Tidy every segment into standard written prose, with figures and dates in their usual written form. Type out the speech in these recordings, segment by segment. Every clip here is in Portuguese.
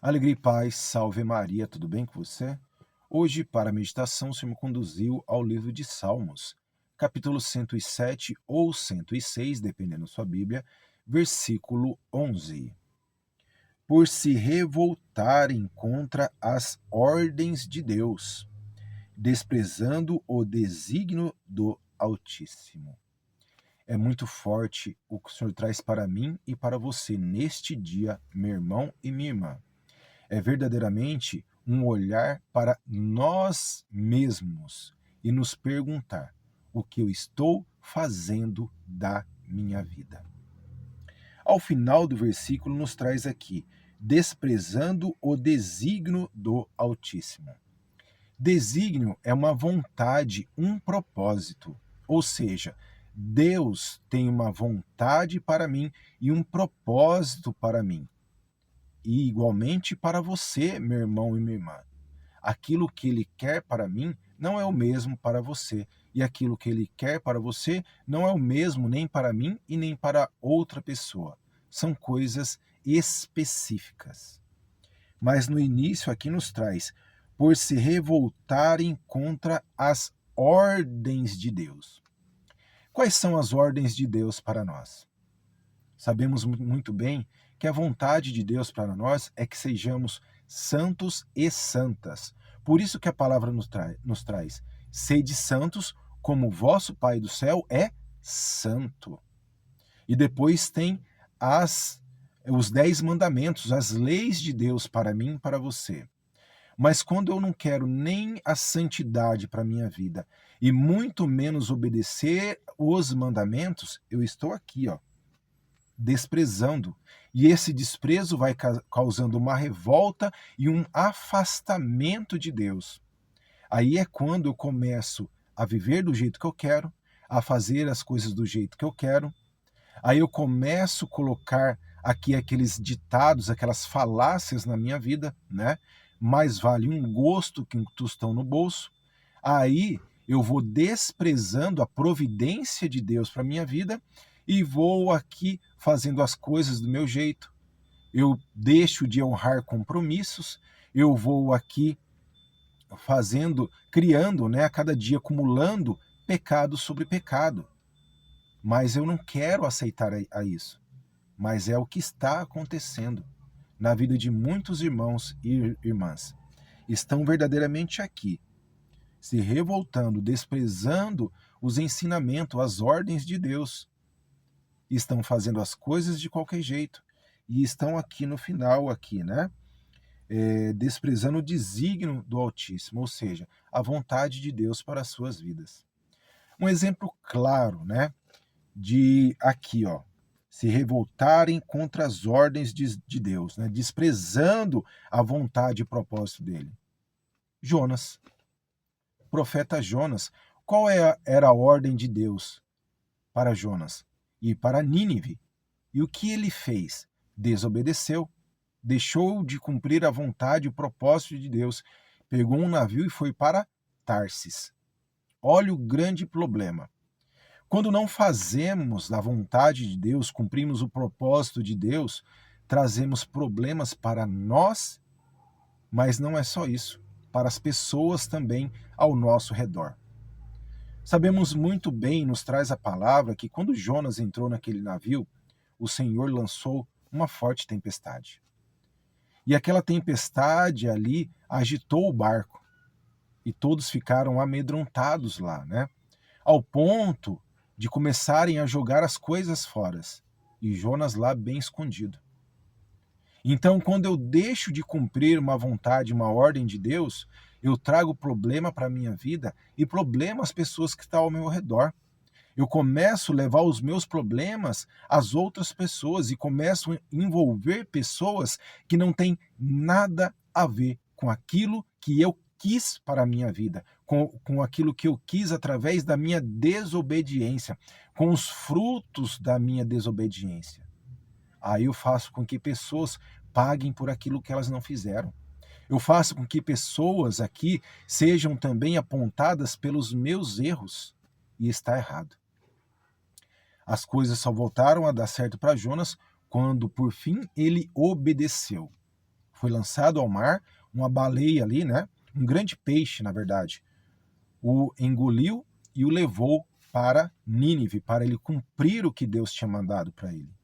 Alegria e paz, salve Maria, tudo bem com você? Hoje, para a meditação, o Senhor me conduziu ao livro de Salmos, capítulo 107 ou 106, dependendo da sua Bíblia, versículo 11. Por se revoltarem contra as ordens de Deus, desprezando o desígnio do Altíssimo. É muito forte o que o Senhor traz para mim e para você neste dia, meu irmão e minha irmã. É verdadeiramente um olhar para nós mesmos e nos perguntar o que eu estou fazendo da minha vida. Ao final do versículo, nos traz aqui, desprezando o desígnio do Altíssimo. Desígnio é uma vontade, um propósito, ou seja, Deus tem uma vontade para mim e um propósito para mim. E igualmente para você, meu irmão e minha irmã. Aquilo que ele quer para mim não é o mesmo para você. E aquilo que ele quer para você não é o mesmo nem para mim e nem para outra pessoa. São coisas específicas. Mas no início aqui nos traz, por se revoltarem contra as ordens de Deus. Quais são as ordens de Deus para nós? Sabemos muito bem que a vontade de Deus para nós é que sejamos santos e santas. Por isso que a palavra nos traz: sede santos, como o vosso Pai do céu é santo. E depois tem os 10 mandamentos, as leis de Deus para mim e para você. Mas quando eu não quero nem a santidade para a minha vida, e muito menos obedecer os mandamentos, eu estou aqui, ó, desprezando. E esse desprezo vai causando uma revolta e um afastamento de Deus. Aí é quando eu começo a viver do jeito que eu quero, a fazer as coisas do jeito que eu quero. Aí eu começo a colocar aqui aqueles ditados, aquelas falácias na minha vida, né? Mais vale um gosto que um tostão no bolso. Aí eu vou desprezando a providência de Deus para minha vida e vou aqui fazendo as coisas do meu jeito. Eu deixo de honrar compromissos, eu vou aqui criando, né, a cada dia acumulando pecado sobre pecado. Mas eu não quero aceitar a isso. Mas é o que está acontecendo na vida de muitos irmãos e irmãs. Estão verdadeiramente aqui, se revoltando, desprezando os ensinamentos, as ordens de Deus. Estão fazendo as coisas de qualquer jeito. E estão aqui no final, aqui, né? Desprezando o desígnio do Altíssimo, ou seja, a vontade de Deus para as suas vidas. Um exemplo claro, né? De aqui, ó, se revoltarem contra as ordens de Deus, né? Desprezando a vontade e propósito dele. Jonas, profeta Jonas, era a ordem de Deus para Jonas e para Nínive? E o que ele fez? Desobedeceu, deixou de cumprir a vontade e o propósito de Deus, pegou um navio e foi para Tarsis. Olha o grande problema. Quando não fazemos a vontade de Deus, cumprimos o propósito de Deus, trazemos problemas para nós, mas não é só isso, para as pessoas também ao nosso redor. Sabemos muito bem, nos traz a palavra, que quando Jonas entrou naquele navio, o Senhor lançou uma forte tempestade. E aquela tempestade ali agitou o barco. E todos ficaram amedrontados lá, né? Ao ponto de começarem a jogar as coisas fora. E Jonas lá bem escondido. Então, quando eu deixo de cumprir uma vontade, uma ordem de Deus, eu trago problema para a minha vida e problema às pessoas que estão ao meu redor. Eu começo a levar os meus problemas às outras pessoas e começo a envolver pessoas que não têm nada a ver com aquilo que eu quis para a minha vida, com aquilo que eu quis através da minha desobediência, com os frutos da minha desobediência. Aí eu faço com que pessoas paguem por aquilo que elas não fizeram. Eu faço com que pessoas aqui sejam também apontadas pelos meus erros. E está errado. As coisas só voltaram a dar certo para Jonas quando, por fim, ele obedeceu. Foi lançado ao mar, uma baleia ali, né? Um grande peixe, na verdade, o engoliu e o levou para Nínive, para ele cumprir o que Deus tinha mandado para ele.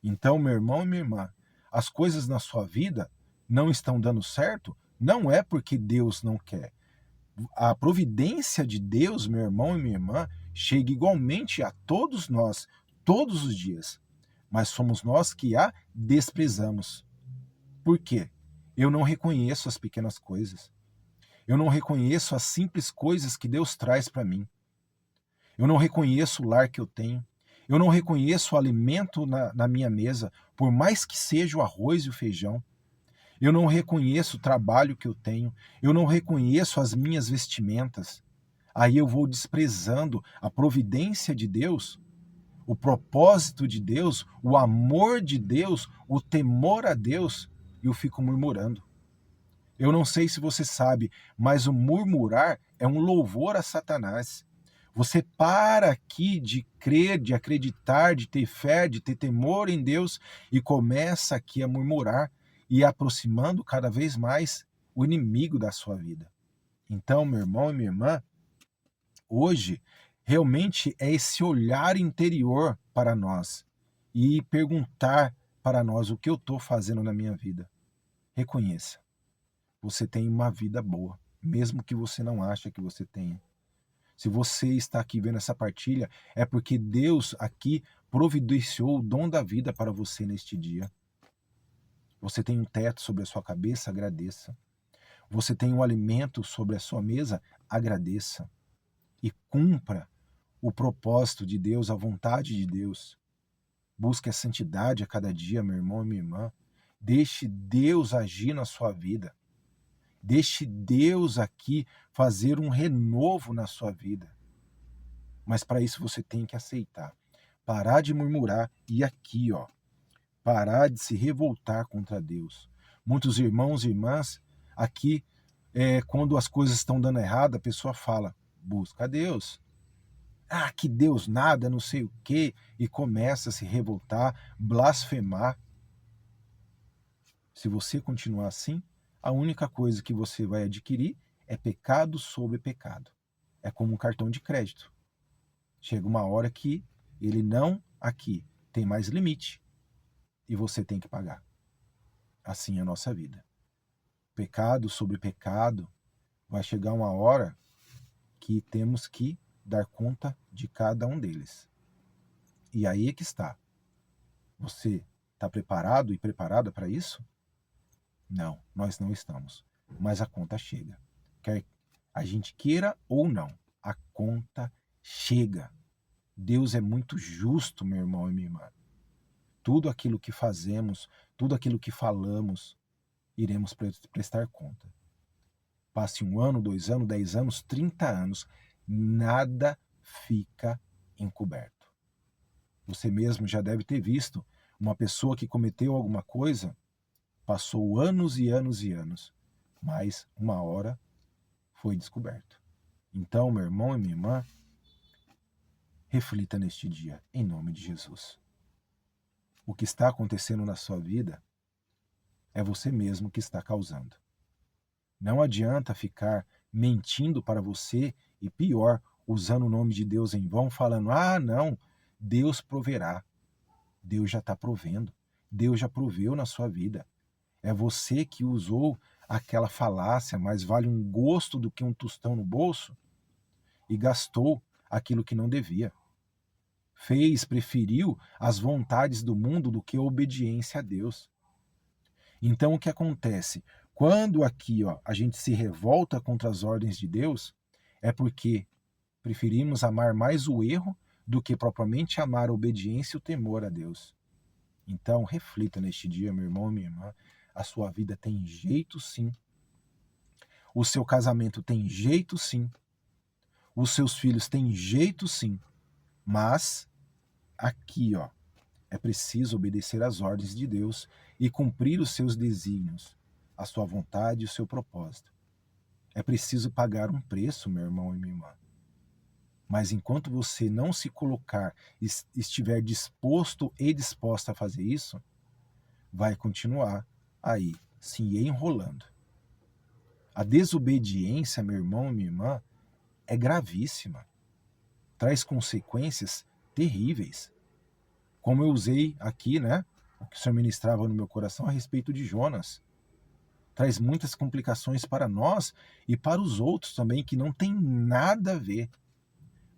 Então, meu irmão e minha irmã, as coisas na sua vida não estão dando certo, não é porque Deus não quer. A providência de Deus, meu irmão e minha irmã, chega igualmente a todos nós, todos os dias. Mas somos nós que a desprezamos. Por quê? Eu não reconheço as pequenas coisas. Eu não reconheço as simples coisas que Deus traz para mim. Eu não reconheço o lar que eu tenho. Eu não reconheço o alimento na minha mesa, por mais que seja o arroz e o feijão. Eu não reconheço o trabalho que eu tenho. Eu não reconheço as minhas vestimentas. Aí eu vou desprezando a providência de Deus, o propósito de Deus, o amor de Deus, o temor a Deus, e eu fico murmurando. Eu não sei se você sabe, mas o murmurar é um louvor a Satanás. Você para aqui de crer, de acreditar, de ter fé, de ter temor em Deus e começa aqui a murmurar e aproximando cada vez mais o inimigo da sua vida. Então, meu irmão e minha irmã, hoje realmente é esse olhar interior para nós e perguntar para nós o que eu estou fazendo na minha vida. Reconheça, você tem uma vida boa, mesmo que você não ache que você tenha. Se você está aqui vendo essa partilha, é porque Deus aqui providenciou o dom da vida para você neste dia. Você tem um teto sobre a sua cabeça, agradeça. Você tem um alimento sobre a sua mesa, agradeça. E cumpra o propósito de Deus, a vontade de Deus. Busque a santidade a cada dia, meu irmão e minha irmã. Deixe Deus agir na sua vida. Deixe Deus aqui fazer um renovo na sua vida. Mas para isso você tem que aceitar. Parar de murmurar e aqui, ó, parar de se revoltar contra Deus. Muitos irmãos e irmãs aqui, quando as coisas estão dando errado, a pessoa fala, busca a Deus. Ah, que Deus nada, não sei o quê, e começa a se revoltar, blasfemar. Se você continuar assim, a única coisa que você vai adquirir é pecado sobre pecado. É como um cartão de crédito. Chega uma hora que ele não aqui tem mais limite e você tem que pagar. Assim é a nossa vida. Pecado sobre pecado, vai chegar uma hora que temos que dar conta de cada um deles. E aí é que está. Você está preparado e preparada para isso? Não, nós não estamos. Mas a conta chega. Quer a gente queira ou não, a conta chega. Deus é muito justo, meu irmão e minha irmã. Tudo aquilo que fazemos, tudo aquilo que falamos, iremos prestar conta. Passe 1 ano, 2 anos, 10 anos, 30 anos, nada fica encoberto. Você mesmo já deve ter visto uma pessoa que cometeu alguma coisa, passou anos e anos e anos, mas uma hora foi descoberto. Então, meu irmão e minha irmã, reflita neste dia, em nome de Jesus. O que está acontecendo na sua vida é você mesmo que está causando. Não adianta ficar mentindo para você e, pior, usando o nome de Deus em vão, falando, não, Deus proverá. Deus já está provendo. Deus já proveu na sua vida. É você que usou aquela falácia, mais vale um gosto do que um tostão no bolso, e gastou aquilo que não devia. Preferiu as vontades do mundo do que a obediência a Deus. Então o que acontece? Quando aqui a gente se revolta contra as ordens de Deus, é porque preferimos amar mais o erro do que propriamente amar a obediência e o temor a Deus. Então reflita neste dia, meu irmão e minha irmã, a sua vida tem jeito sim, o seu casamento tem jeito sim, os seus filhos têm jeito sim, mas aqui é preciso obedecer às ordens de Deus e cumprir os seus desígnios, a sua vontade e o seu propósito. É preciso pagar um preço, meu irmão e minha irmã. Mas enquanto você não se colocar, estiver disposto e disposta a fazer isso, vai continuar aí se enrolando. A desobediência, meu irmão e minha irmã, é gravíssima. Traz consequências terríveis. Como eu usei aqui, né? O que o Senhor ministrava no meu coração a respeito de Jonas. Traz muitas complicações para nós e para os outros também, que não tem nada a ver.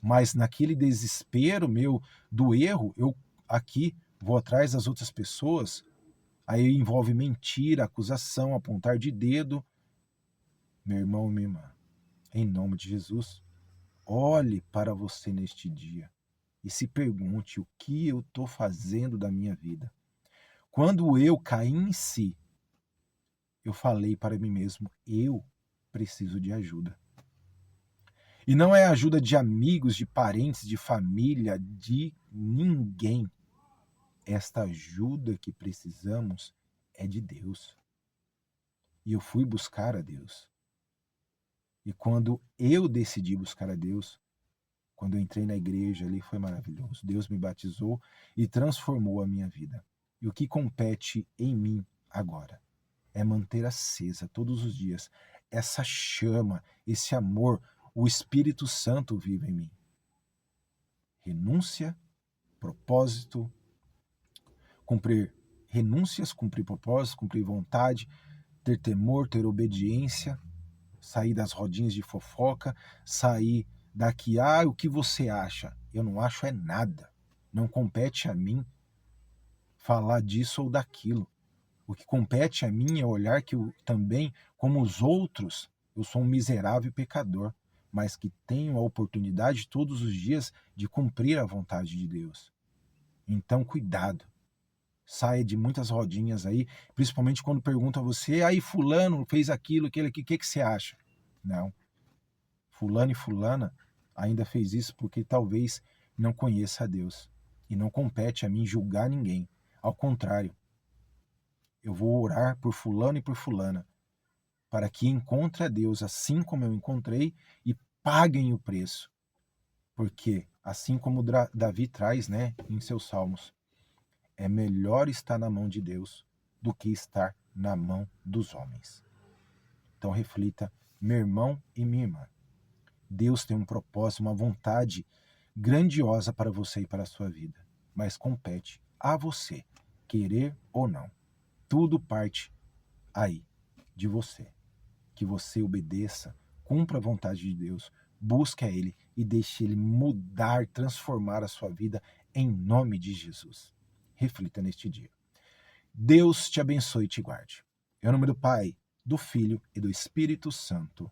Mas naquele desespero meu do erro, eu aqui vou atrás das outras pessoas, aí envolve mentira, acusação, apontar de dedo. Meu irmão, minha irmã, em nome de Jesus, olhe para você neste dia e se pergunte o que eu estou fazendo da minha vida. Quando eu caí em si, eu falei para mim mesmo, eu preciso de ajuda. E não é ajuda de amigos, de parentes, de família, de ninguém. Esta ajuda que precisamos é de Deus. E eu fui buscar a Deus. E quando eu decidi buscar a Deus, quando eu entrei na igreja ali, foi maravilhoso. Deus me batizou e transformou a minha vida. E o que compete em mim agora é manter acesa todos os dias essa chama, esse amor. O Espírito Santo vive em mim. Renúncia, propósito, cumprir renúncias, cumprir propósitos, cumprir vontade, ter temor, ter obediência, sair das rodinhas de fofoca, sair daqui, o que você acha? Eu não acho é nada. Não compete a mim falar disso ou daquilo. O que compete a mim é olhar que eu também, como os outros, eu sou um miserável pecador, mas que tenho a oportunidade todos os dias de cumprir a vontade de Deus. Então, cuidado. Saia de muitas rodinhas aí, principalmente quando perguntam a você, aí fulano fez aquilo, aquele aqui, o que você acha? Não. Fulano e fulana ainda fez isso porque talvez não conheça a Deus. E não compete a mim julgar ninguém. Ao contrário, eu vou orar por fulano e por fulana, para que encontre a Deus assim como eu encontrei e paguem o preço. Porque, assim como Davi traz, né, em seus salmos, é melhor estar na mão de Deus do que estar na mão dos homens. Então reflita, meu irmão e minha irmã. Deus tem um propósito, uma vontade grandiosa para você e para a sua vida. Mas compete a você, querer ou não. Tudo parte aí de você. Que você obedeça, cumpra a vontade de Deus, busque a Ele e deixe Ele mudar, transformar a sua vida em nome de Jesus. Reflita neste dia. Deus te abençoe e te guarde. Em nome do Pai, do Filho e do Espírito Santo.